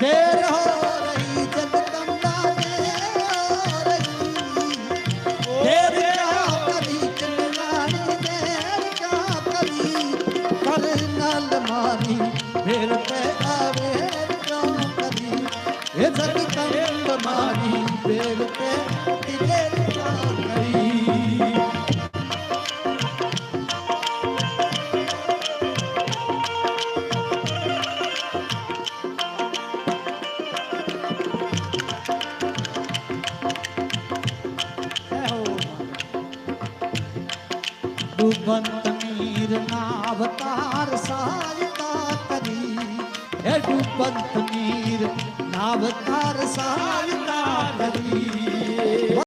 देर हो रही जगदम्बा देर हो रही देर क्या करी चिल्लानी देर क्या करी करनल मारी भेड़ पे आवेर क्यों करी ये जगदम्बा मारी भेड़ पे देर क्या करी डूबंत नीर नावतार सहायता करी हे डूबंत नीर नावतार सहायता करी।